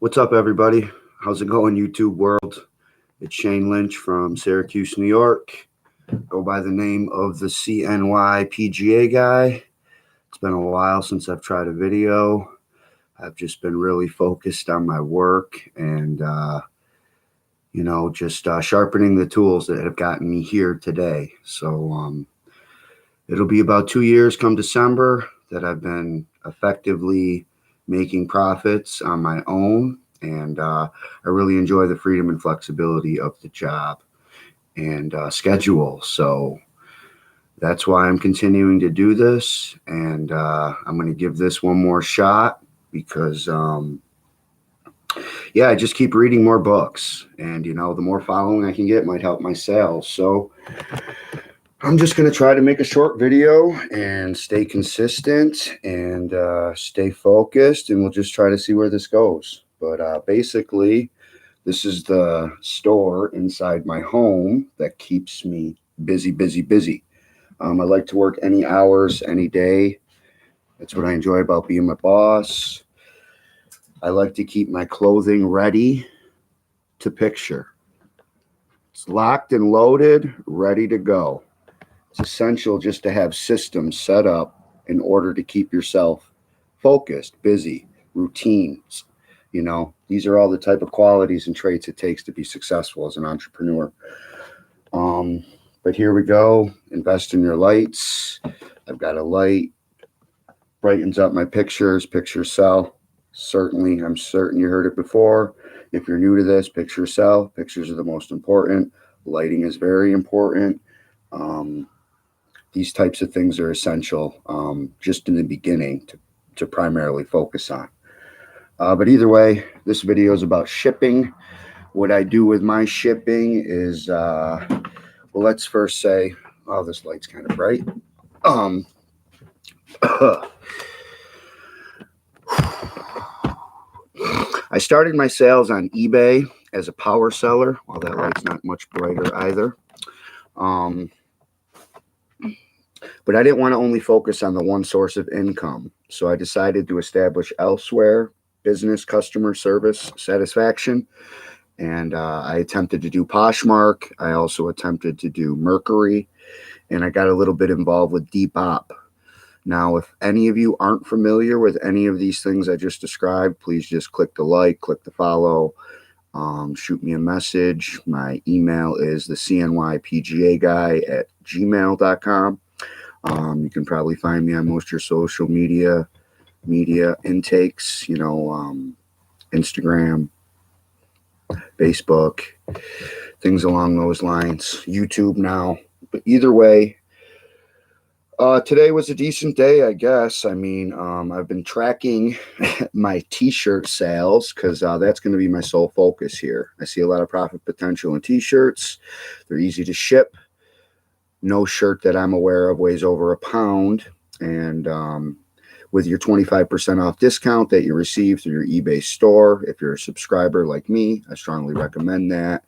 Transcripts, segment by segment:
What's up, everybody? How's it going, YouTube world? It's Shane Lynch from Syracuse, New York. Go by the name of the CNY PGA guy. It's been a while since I've tried a video. I've just been really focused on my work and, just sharpening the tools that have gotten me here today. So it'll be about 2 years come December that I've been effectively making profits on my own. And I really enjoy the freedom and flexibility of the job and schedule. So that's why I'm continuing to do this. And I'm going to give this one more shot because, I just keep reading more books. And, the more following I can get might help my sales. So I'm just going to try to make a short video and stay consistent and stay focused. And we'll just try to see where this goes. But basically, this is the store inside my home that keeps me busy, busy, busy. I like to work any hours, any day. That's what I enjoy about being my boss. I like to keep my clothing ready to picture. It's locked and loaded, ready to go. It's essential just to have systems set up in order to keep yourself focused, busy, routines. These are all the type of qualities and traits it takes to be successful as an entrepreneur. But here we go. Invest in your lights. I've got a light. Brightens up my pictures. Pictures sell. Certainly, I'm certain you heard it before. If you're new to this, pictures sell. Pictures are the most important. Lighting is very important. These types of things are essential just in the beginning to primarily focus on. But either way, this video is about shipping. What I do with my shipping is, let's first say, oh, this light's kind of bright. I started my sales on eBay as a power seller. Well, that light's not much brighter either. But I didn't want to only focus on the one source of income. So I decided to establish elsewhere business customer service satisfaction. And I attempted to do Poshmark. I also attempted to do Mercury. And I got a little bit involved with Depop. Now, if any of you aren't familiar with any of these things I just described, please just click the like, click the follow, shoot me a message. My email is the cnypgaguy@gmail.com. You can probably find me on most of your social media intakes, Instagram, Facebook, things along those lines, YouTube now. But either way, today was a decent day, I guess. I mean, I've been tracking my t-shirt sales because that's going to be my sole focus here. I see a lot of profit potential in t-shirts. They're easy to ship. No shirt that I'm aware of weighs over a pound. And with your 25% off discount that you receive through your eBay store, if you're a subscriber like me, I strongly recommend that.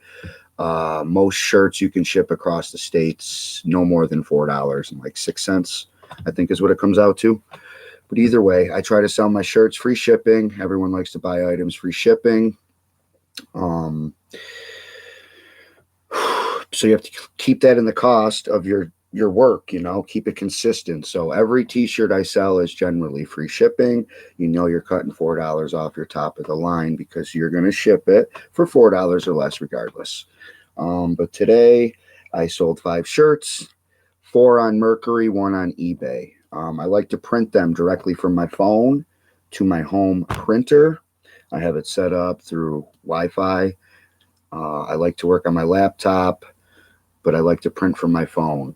Most shirts you can ship across the states no more than $4.06, I think is what it comes out to. But either way, I try to sell my shirts free shipping. Everyone likes to buy items free shipping. So you have to keep that in the cost of your work, keep it consistent. So every t-shirt I sell is generally free shipping. You're cutting $4 off your top of the line because you're going to ship it for $4 or less regardless. But today I sold 5 shirts, 4 on Mercury, 1 on eBay. I like to print them directly from my phone to my home printer. I have it set up through Wi-Fi. I like to work on my laptop, but I like to print from my phone.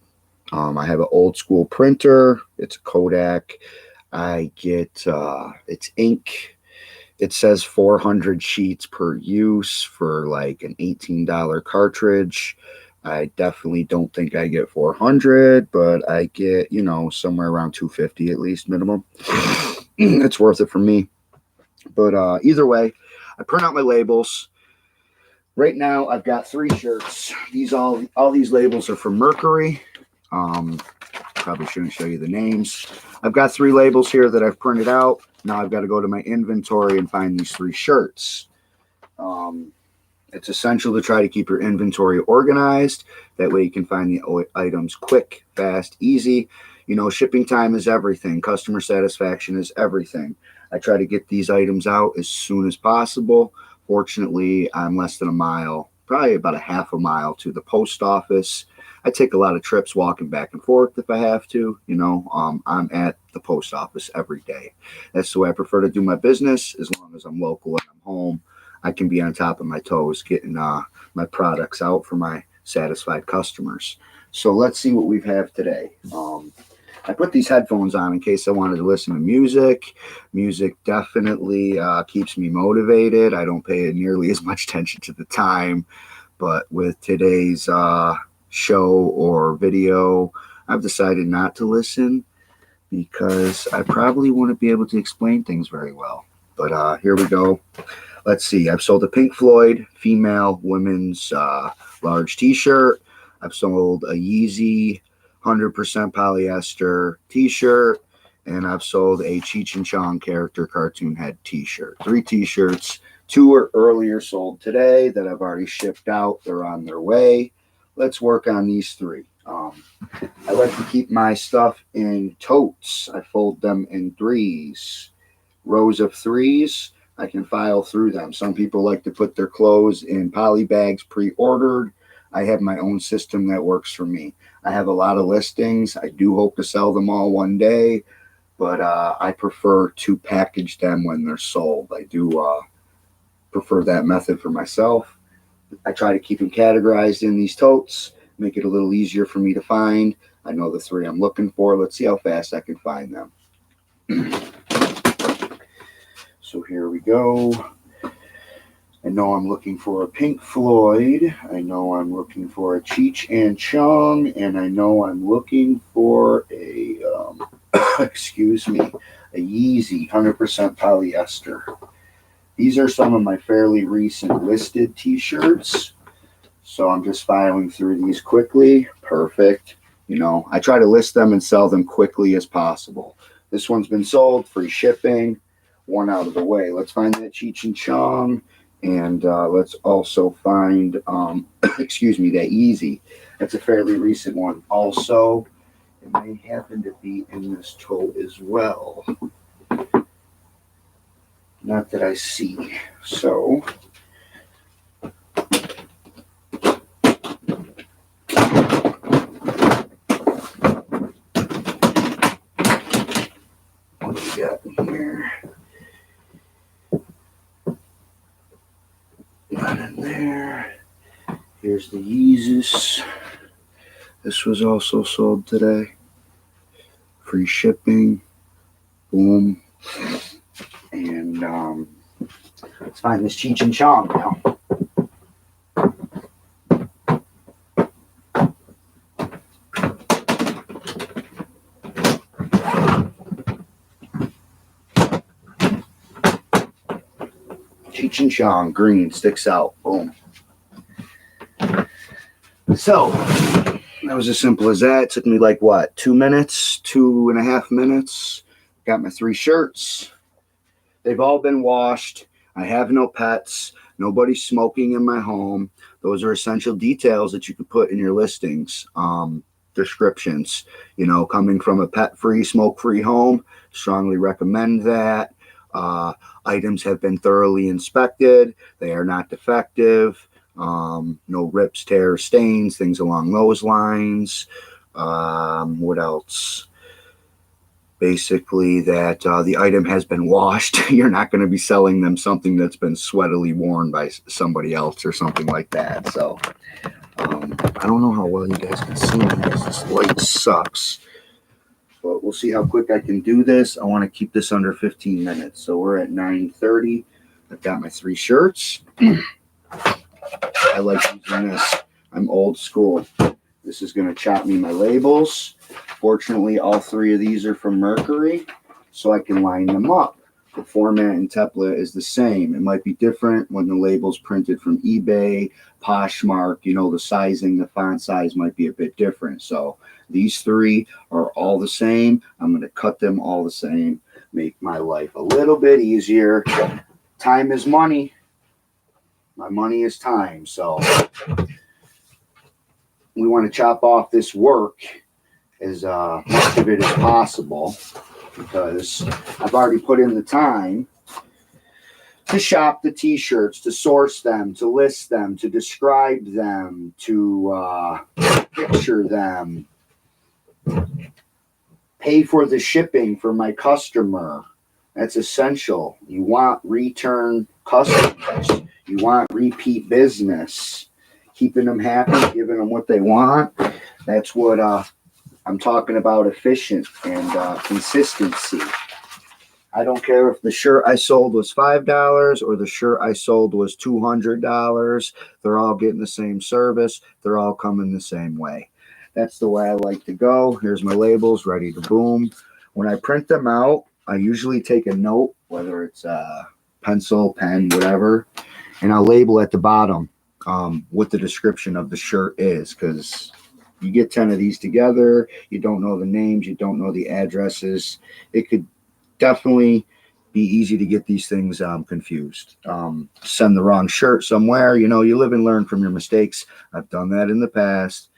I have an old school printer. It's a Kodak. I get, it's ink. It says 400 sheets per use for like an $18 cartridge. I definitely don't think I get 400, but I get, somewhere around 250 at least minimum. It's worth it for me. But either way, I print out my labels. Right now, I've got 3 shirts. All these labels are from Mercury. Probably shouldn't show you the names. I've got 3 labels here that I've printed out. Now I've got to go to my inventory and find these 3 shirts. It's essential to try to keep your inventory organized. That way you can find the items quick, fast, easy. You know, shipping time is everything. Customer satisfaction is everything. I try to get these items out as soon as possible. Fortunately, I'm less than a mile, probably about a half a mile to the post office. I take a lot of trips walking back and forth if I have to. You know, I'm at the post office every day. That's the way I prefer to do my business. As long as I'm local and I'm home, I can be on top of my toes getting my products out for my satisfied customers. So let's see what we have today. I put these headphones on in case I wanted to listen to music. Music definitely keeps me motivated. I don't pay nearly as much attention to the time, but with today's show or video, I've decided not to listen because I probably wouldn't be able to explain things very well. But here we go. Let's see. I've sold a Pink Floyd female women's large t-shirt. I've sold a Yeezy 100% polyester t-shirt. And I've sold a Cheech and Chong character cartoon head t-shirt. 3 t-shirts. 2 were earlier sold today that I've already shipped out. They're on their way. Let's work on these 3. I like to keep my stuff in totes. I fold them in 3s. Rows of 3s. I can file through them. Some people like to put their clothes in poly bags pre-ordered. I have my own system that works for me. I have a lot of listings. I do hope to sell them all one day, but I prefer to package them when they're sold. I do prefer that method for myself. I try to keep them categorized in these totes, make it a little easier for me to find. I know the 3 I'm looking for. Let's see how fast I can find them. So here we go. I know I'm looking for a Pink Floyd. I know I'm looking for a Cheech and Chong. And I know I'm looking for a, excuse me, a Yeezy 100% polyester. These are some of my fairly recent listed t-shirts. So I'm just filing through these quickly. Perfect. You know, I try to list them and sell them quickly as possible. This one's been sold, free shipping. One out of the way. Let's find that Cheech and Chong, and let's also find, excuse me, that Yeezy. That's a fairly recent one. Also, it may happen to be in this tote as well. Not that I see. So, what do we got in here? Not in there. Here's the Yeezus. This was also sold today. Free shipping. Boom. And let's find this Cheech and Chong now. Cheech and Chong, green, sticks out. Boom. So, that was as simple as that. It took me like, what, 2 minutes? 2.5 minutes. Got my 3 shirts. They've all been washed. I have no pets. Nobody's smoking in my home. Those are essential details that you can put in your listings. Descriptions. You know, coming from a pet-free, smoke-free home, strongly recommend that. Items have been thoroughly inspected. They are not defective. No rips, tears, stains, things along those lines. What else? Basically that the item has been washed. You're not going to be selling them something that's been sweatily worn by somebody else or something like that. So I don't know how well you guys can see me because this light sucks. But we'll see how quick I can do this. I want to keep this under 15 minutes. So we're at 9:30. I've got my 3 shirts. I like using this. I'm old school. This is going to chop me my labels. Fortunately, all 3 of these are from Mercury, so I can line them up. The format and template is the same. It might be different when the label's printed from eBay, Poshmark. You know, the sizing, the font size might be a bit different. So these 3 are all the same. I'm going to cut them all the same. make my life a little bit easier. Time is money. My money is time. So we want to chop off this work as much of it as possible, because I've already put in the time to shop the t-shirts, to source them, to list them, to describe them, to picture them, pay for the shipping for my customer. That's essential. You want return customers. You want repeat business. Keeping them happy, giving them what they want. That's what I'm talking about, efficient and consistency. I don't care if the shirt I sold was $5 or the shirt I sold was $200. They're all getting the same service. They're all coming the same way. That's the way I like to go. Here's my labels ready to boom. When I print them out, I usually take a note, whether it's pencil, pen, whatever, and I'll label at the bottom what the description of the shirt is, because you get 10 of these together, you don't know the names, you don't know the addresses. It could definitely be easy to get these things confused. Send the wrong shirt somewhere. You know, you live and learn from your mistakes. I've done that in the past.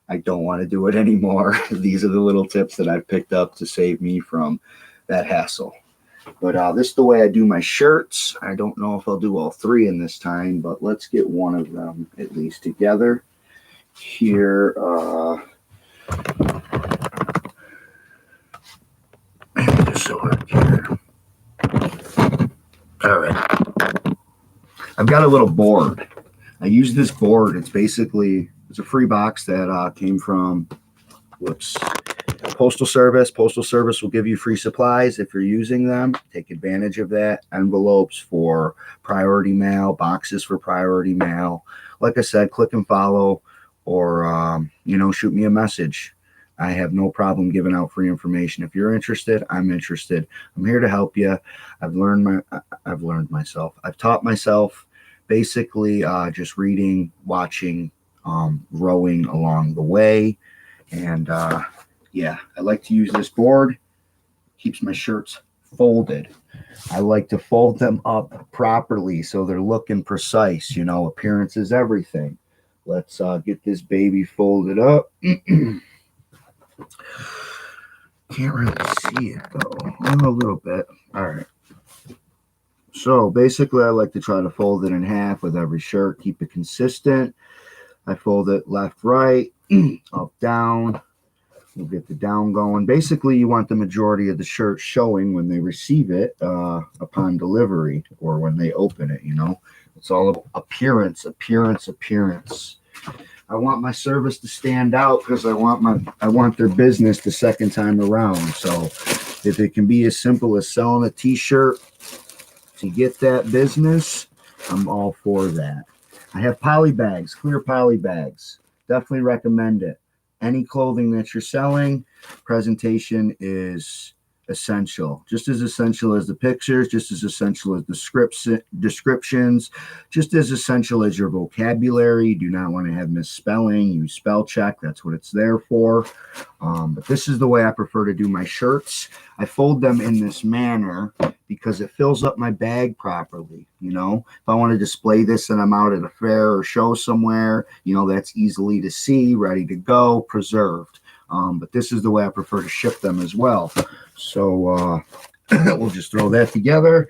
I don't want to do it anymore. These are the little tips that I've picked up to save me from that hassle. But this is the way I do my shirts. I don't know if I'll do all three in this time, but let's get one of them at least together. Here, here. All right. I've got a little board. I use this board. It's a free box that came from, Postal Service. Postal Service will give you free supplies if you're using them. Take advantage of that. Envelopes for priority mail, boxes for priority mail. Like I said, click and follow, or shoot me a message. I have no problem giving out free information. If you're interested, I'm interested. I'm here to help you. I've learned myself. I've taught myself basically just reading, watching, rowing along the way. And yeah, I like to use this board. Keeps my shirts folded. I like to fold them up properly so they're looking precise. You know, appearance is everything. Let's get this baby folded up. Can't really see it though. A little bit. All right. So basically, I like to try to fold it in half with every shirt. Keep it consistent. I fold it left, right, up, down. We'll get the down going. Basically, you want the majority of the shirt showing when they receive it upon delivery or when they open it, you know. It's all about appearance. I want my service to stand out because I want their business the second time around. So if it can be as simple as selling a t-shirt to get that business, I'm all for that. I have poly bags, clear poly bags. Definitely recommend it. Any clothing that you're selling, presentation is essential. Just as essential as the pictures, just as essential as the descriptions, just as essential as your vocabulary. You do not want to have misspelling. Use spell check. That's what it's there for. But this is the way I prefer to do my shirts. I fold them in this manner because it fills up my bag properly. You know, if I want to display this and I'm out at a fair or show somewhere, you know, that's easily to see, ready to go, preserved. But this is the way I prefer to ship them as well. So we'll just throw that together.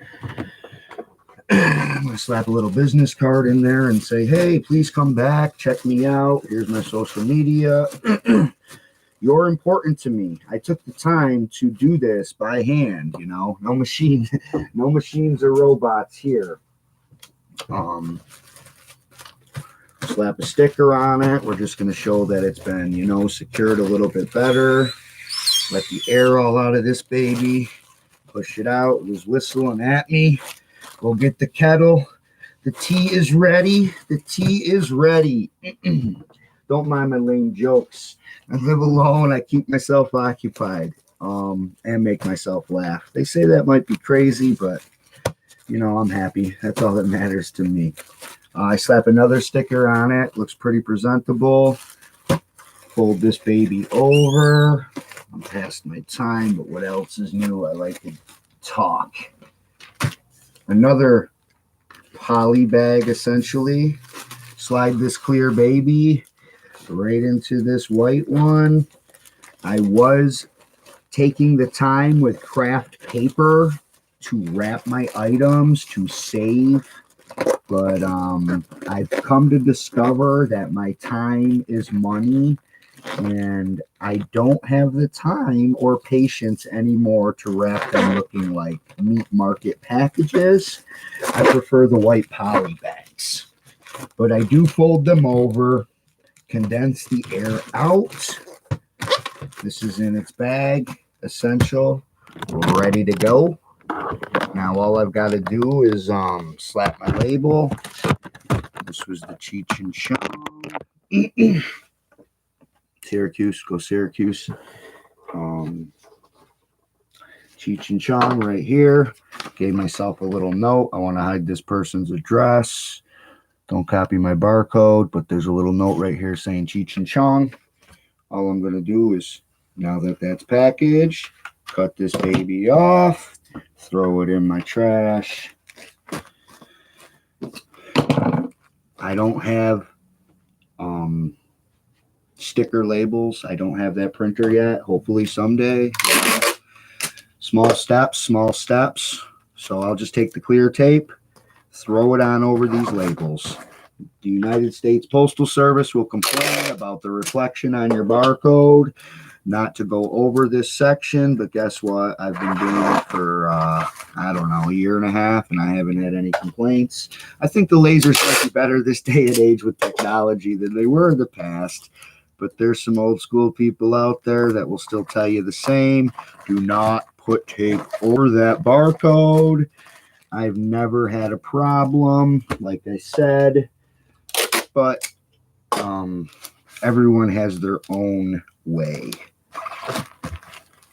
I'm going to slap a little business card in there and say, hey, please come back. Check me out. Here's my social media. You're important to me. I took the time to do this by hand, you know. No machines or robots here. Slap a sticker on it. We're just going to show that it's been, you know, secured a little bit better. Let the air all out of this baby. Push it out. It was whistling at me. Go get the kettle. The tea is ready. The tea is ready. Don't mind my lame jokes. I live alone. I keep myself occupied and make myself laugh. They say that might be crazy, but, you know, I'm happy. That's all that matters to me. I slap another sticker on it. Looks pretty presentable. Fold this baby over. I'm past my time, but what else is new? I like to talk. Another poly bag, essentially. Slide this clear baby right into this white one. I was taking the time with craft paper to wrap my items to save, but I've come to discover that my time is money, and I don't have the time or patience anymore to wrap them looking like meat market packages. I prefer the white poly bags, but I do fold them over, condense the air out. This is in its bag, essential, ready to go. Now all I've got to do is slap my label. This was the Cheech and Chong. Syracuse, go Syracuse. Cheech and Chong right here. Gave myself a little note. I want to hide this person's address. Don't copy my barcode, but there's a little note right here saying Cheech and Chong. All I'm going to do is, now that that's packaged, cut this baby off, throw it in my trash. I don't have sticker labels. I don't have that printer yet. Hopefully someday. Small steps, small steps. So I'll just take the clear tape, throw it on over these labels. The United States Postal Service will complain about the reflection on your barcode. Not to go over this section, but guess what? I've been doing it for, I don't know, a year and a half, and I haven't had any complaints. I think the lasers might be better this day and age with technology than they were in the past, but there's some old school people out there that will still tell you the same. Do not put tape over that barcode. I've never had a problem, like I said, but everyone has their own way.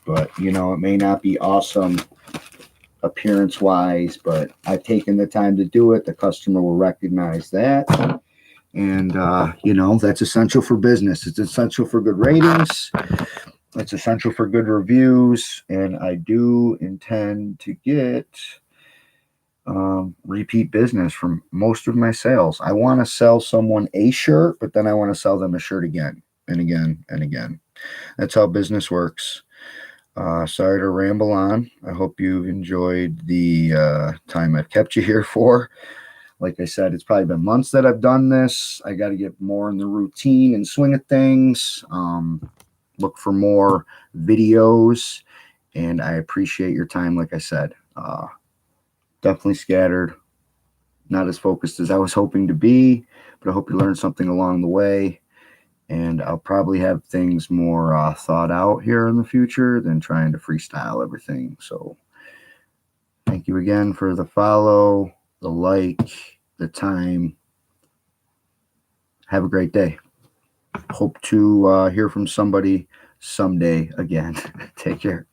But, you know, it may not be awesome appearance-wise, but I've taken the time to do it. The customer will recognize that. And, you know, that's essential for business. It's essential for good ratings. It's essential for good reviews. And I do intend to get repeat business from most of my sales. I want to sell someone a shirt, but then I want to sell them a shirt again and again and again. That's how business works. Sorry to ramble on. I hope you've enjoyed the time I've kept you here for. Like I said, it's probably been months that I've done this. I got to get more in the routine and swing of things. Look for more videos, and I appreciate your time. Like I said, definitely scattered, not as focused as I was hoping to be, but I hope you learned something along the way. And I'll probably have things more thought out here in the future than trying to freestyle everything. So thank you again for the follow, the like, the time. Have a great day. Hope to hear from somebody someday again. Take care.